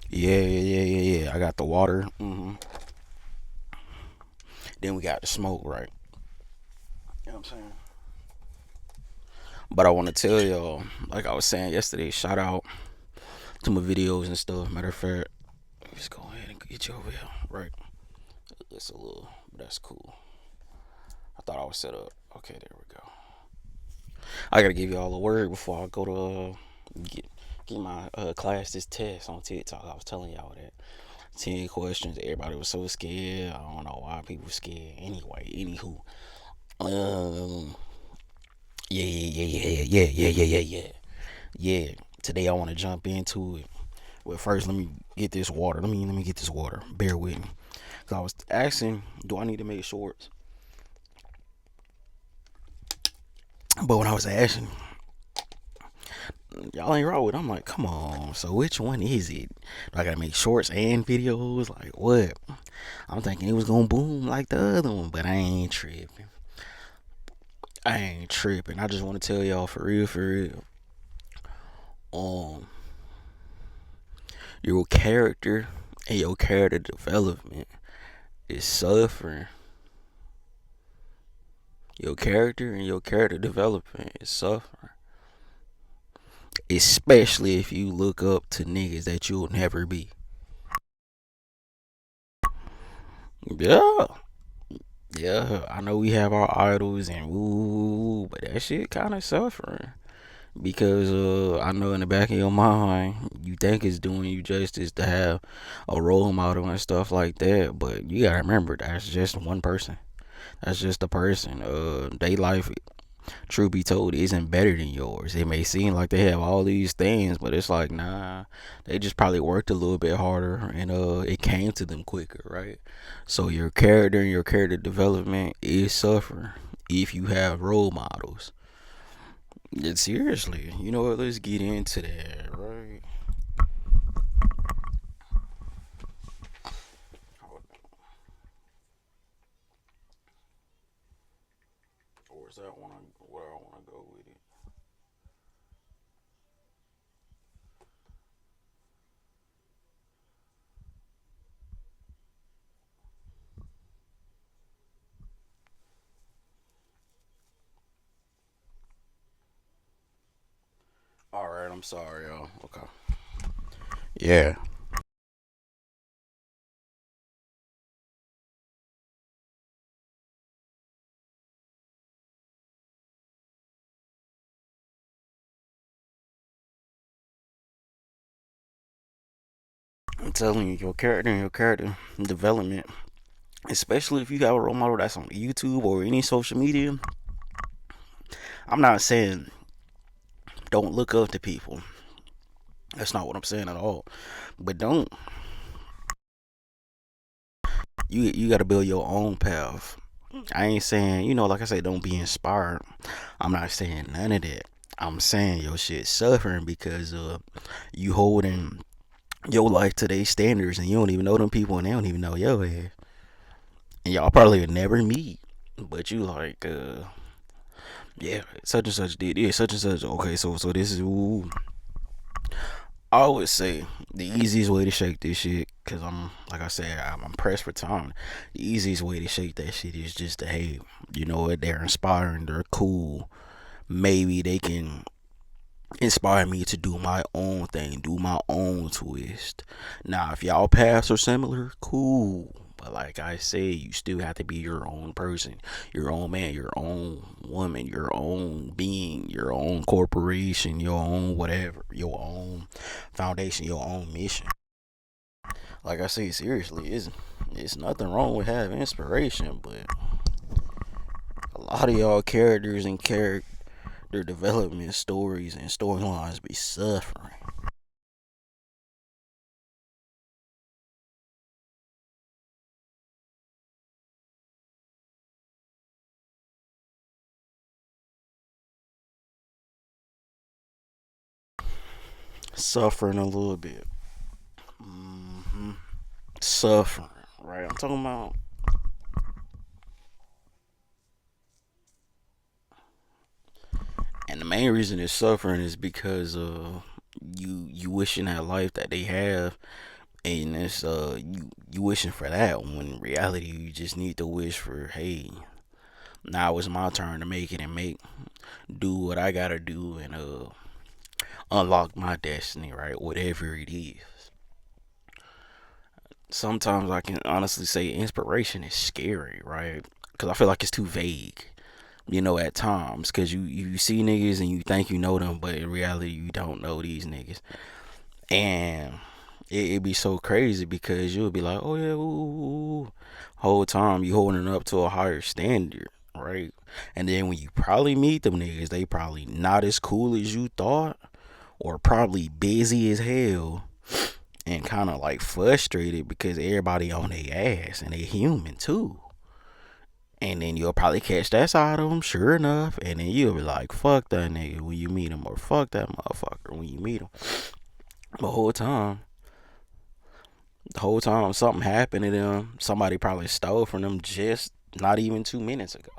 Yeah. I got the water. Then we got the smoke, right? You know what I'm saying? But I want to tell y'all, like I was saying yesterday, shout out to my videos and stuff. Matter of fact, just go ahead and get you over here, right? It's a little, but that's cool. I thought I was set up. Okay, there we go. I gotta give y'all a word before I go to get my class this test on TikTok. I was telling y'all that 10 questions. Everybody was so scared. I don't know why people were scared. Anyway, anywho, um, yeah. Today I want to jump into it. Well, first let me get this water. Let me get this water. Bear with me. Cause I was asking, do I need to make shorts? But when I was asking, y'all ain't raw with it. I'm like, come on. So which one is it? Do I gotta make shorts and videos? Like what? I'm thinking it was gonna boom like the other one, but I ain't tripping. I ain't tripping. I just want to tell y'all for real, for real. Um, your character and your character development is suffering. Your character and your character development is suffering. Especially if you look up to niggas that you'll never be. Yeah. Yeah, I know we have our idols and woo, but that shit kind of suffering because I know in the back of your mind you think it's doing you justice to have a role model and stuff like that, but you gotta remember that's just one person. That's just a person. They life, truth be told, isn't better than yours. It may seem like they have all these things, but it's like nah, they just probably worked a little bit harder and it came to them quicker, right? So your character and your character development is suffering if you have role models. And seriously, you know what? Let's get into that, right? Or is that one where I want to go with it? All right, I'm sorry, y'all. Okay. Yeah, I'm telling you, your character and your character development, especially if you have a role model that's on YouTube or any social media. I'm not saying don't look up to people. That's not what I'm saying at all. But don't you got to build your own path. I ain't saying like I said, don't be inspired. I'm not saying none of that. I'm saying your shit suffering because you holding your life to their standards and you don't even know them people and they don't even know your ass. And y'all probably would never meet. But you like yeah, such and such did yeah, such and such. Okay, so this is ooh. I would say the easiest way to shake this shit, cause I'm like I said, I'm pressed for time. The easiest way to shake that shit is just to hey, you know what? They're inspiring. They're cool. Maybe they can inspire me to do my own thing, do my own twist. Now, if y'all paths are similar, cool. But like I say, you still have to be your own person, your own man, your own woman, your own being, your own corporation, your own whatever, your own foundation, your own mission. Like I say, seriously, it's nothing wrong with having inspiration, but a lot of y'all characters and character development stories and storylines be suffering. Suffering a little bit. hmm Suffering, right? I'm talking about, and the main reason it's suffering is because you wishing that life that they have, And it's you wishing for that when in reality you just need to wish for, hey, now it's my turn to make it and do what I gotta do and unlock my destiny, right? Whatever it is. Sometimes I can honestly say inspiration is scary, right? Because I feel like it's too vague, at times. Because you see niggas and you think you know them, but in reality, you don't know these niggas. And it be so crazy because you'll be like, oh yeah, ooh, ooh. Whole time you holding it up to a higher standard, right? And then when you probably meet them niggas, they probably not as cool as you thought, or probably busy as hell and kind of like frustrated because everybody on their ass and they human too. And then you'll probably catch that side of them, sure enough. And then you'll be like, fuck that nigga when you meet him, or fuck that motherfucker when you meet him. The whole time something happened to them. Somebody probably stole from them just not even 2 minutes ago.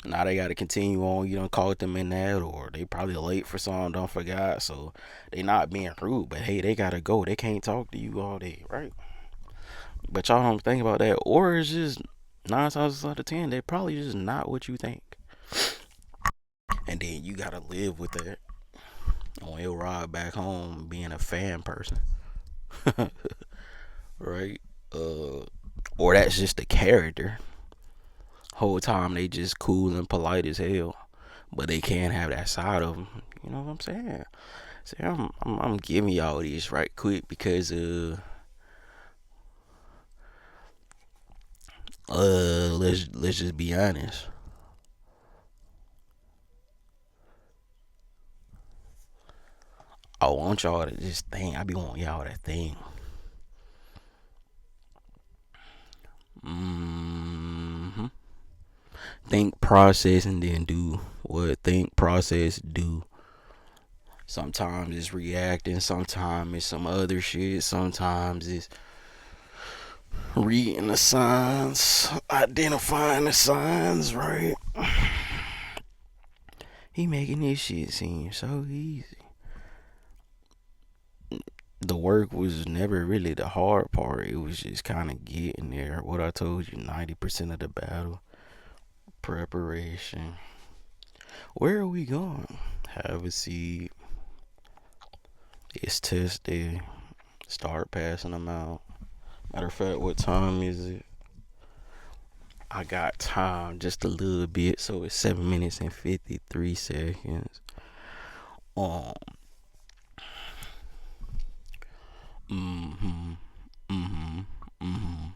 Now they got to continue on. You don't call them in that, or they probably late for something, don't forgot. So they not being rude, but hey, they gotta go. They can't talk to you all day, right? But y'all don't think about that, or it's just 9 times out of 10, they probably just not what you think, and then you gotta live with that on your ride back home, being a fan person, right? Or that's just the character. Whole time they just cool and polite as hell, but they can't have that side of them. You know what I'm saying? See, I'm giving y'all these right quick because let's just be honest. I want y'all to just think. I be wanting y'all to think. hmm Think, process, and then do what think, process, do. Sometimes it's reacting. Sometimes it's some other shit. Sometimes it's reading the signs, identifying the signs. Right? He making this shit seem so easy. The work was never really the hard part. It was just kind of getting there. What I told you, 90% of the battle, preparation. Where are we going? Have a seat. It's test day. Start passing them out. Matter of fact, what time is it? I got time just a little bit, so it's 7 minutes and 53 seconds. Um. Mhm. Mhm. Mhm.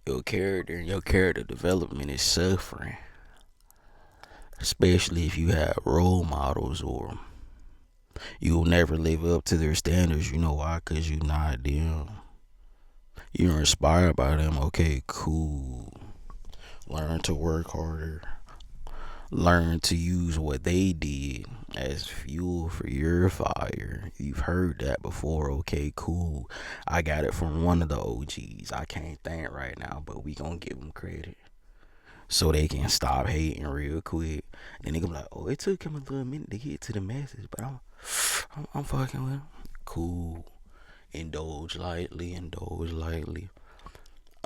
Your character development is suffering, especially if you have role models or you'll never live up to their standards. You know why? Cause you not them. You're inspired by them. Okay, cool. Learn to work harder. Learn to use what they did as fuel for your fire. You've heard that before. Okay, cool. I got it from one of the OGs. I can't think right now, but we gonna give them credit so they can stop hating real quick. Then they gonna be like, oh, it took him a little minute to get to the message, but I'm fucking with him. Cool. Indulge lightly. Indulge lightly.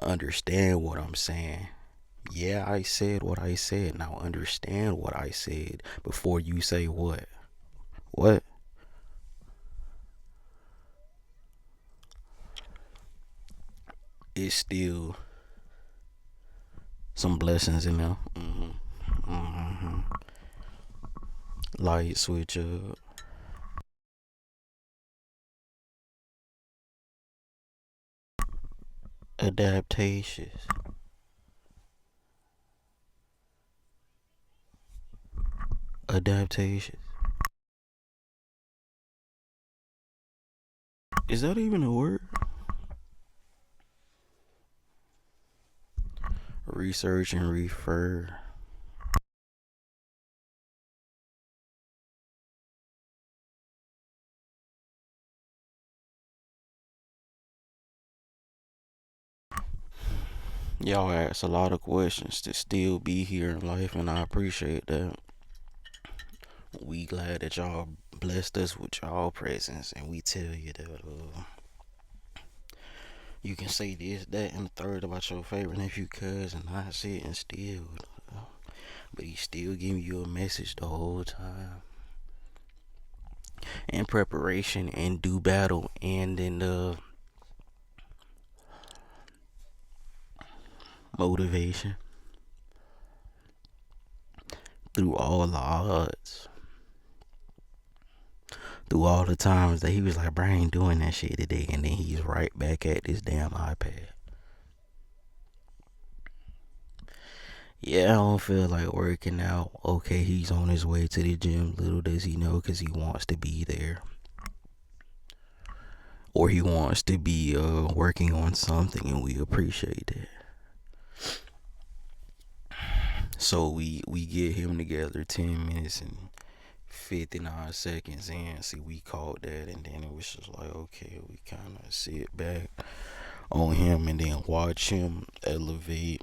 Understand what I'm saying. Yeah, I said what I said. Now understand what I said before you say what. What? It's still some blessings in there. Light switch up. Adaptations. Adaptations. Is that even a word? Research and refer. Y'all ask a lot of questions to still be here in life, and I appreciate that. We glad that y'all blessed us with y'all presence, and we tell you that you can say this, that, and the third about your favorite nephew, cousin, not sitting still, but he's still giving you a message the whole time. In preparation and do battle and in the motivation through all the odds, through all the times that he was like, bro, I ain't doing that shit today, and then he's right back at this damn iPad. Yeah, I don't feel like working out. Okay, he's on his way to the gym. Little does he know, because he wants to be there. Or he wants to be working on something, and we appreciate that. So we get him together 10 minutes and 59 seconds in. See, we called that, and then it was just like, okay, we kind of sit back on him and then watch him elevate,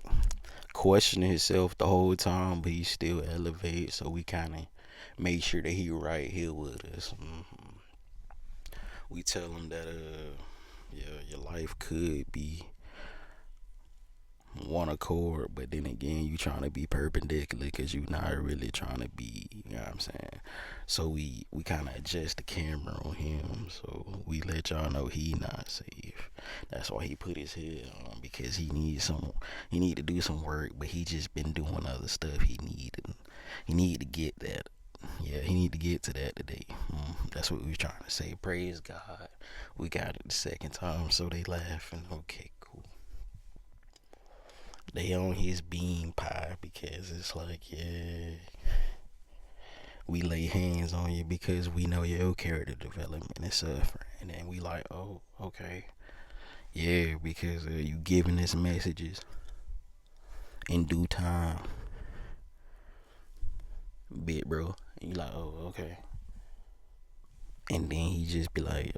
question himself the whole time, but he still elevates. So we kind of made sure that he right here with us. We tell him that yeah, your life could be one accord, but then again, you trying to be perpendicular because you not really trying to be, you know what I'm saying? So we kind of adjust the camera on him, so we let y'all know he not safe. That's why he put his head on, because he need to do some work, but he just been doing other stuff. He need to get that. Yeah, he need to get to that today. That's what we were trying to say. Praise God, we got it the second time, so they laughing. Okay, cool. They on his bean pie, because it's like, yeah, we lay hands on you because we know your character development is suffering, and then we like, oh, okay, yeah, because you giving us messages in due time, bit bro. And you like, oh, okay, and then he just be like,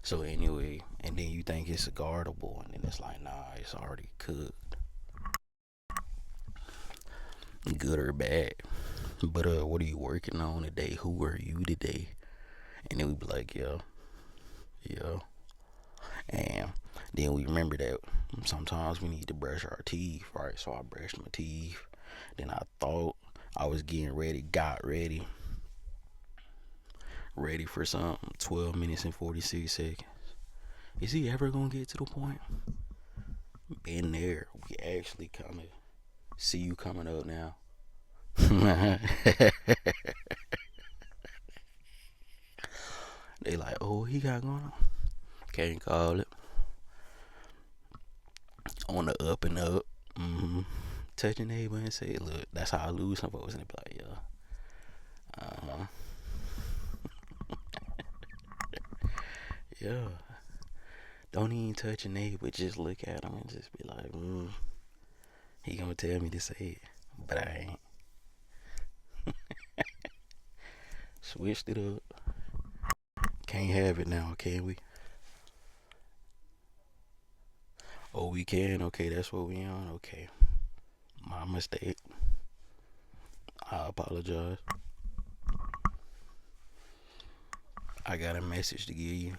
so anyway, and then you think it's guardable, and then it's like, nah, it's already cooked, good or bad. But what are you working on today? Who are you today? And then we be like, yeah. And then we remember that sometimes we need to brush our teeth, right? So I brushed my teeth. Then I thought I was getting ready, got ready for something. 12 minutes and 46 seconds. Is he ever gonna get to the point? Been there. We actually kind of see you coming up now. They like, oh, he got going on. Can't call it. On the up and up. Touch your neighbor and say, look, that's how I lose some folks. And they be like, yeah. Yeah. Don't even touch your neighbor. Just look at him and just be like, he gonna tell me to say it. But I ain't. Switched it up. Can't have it now, can we? Oh, we can? Okay, that's what we on? Okay. My mistake. I apologize. I got a message to give you.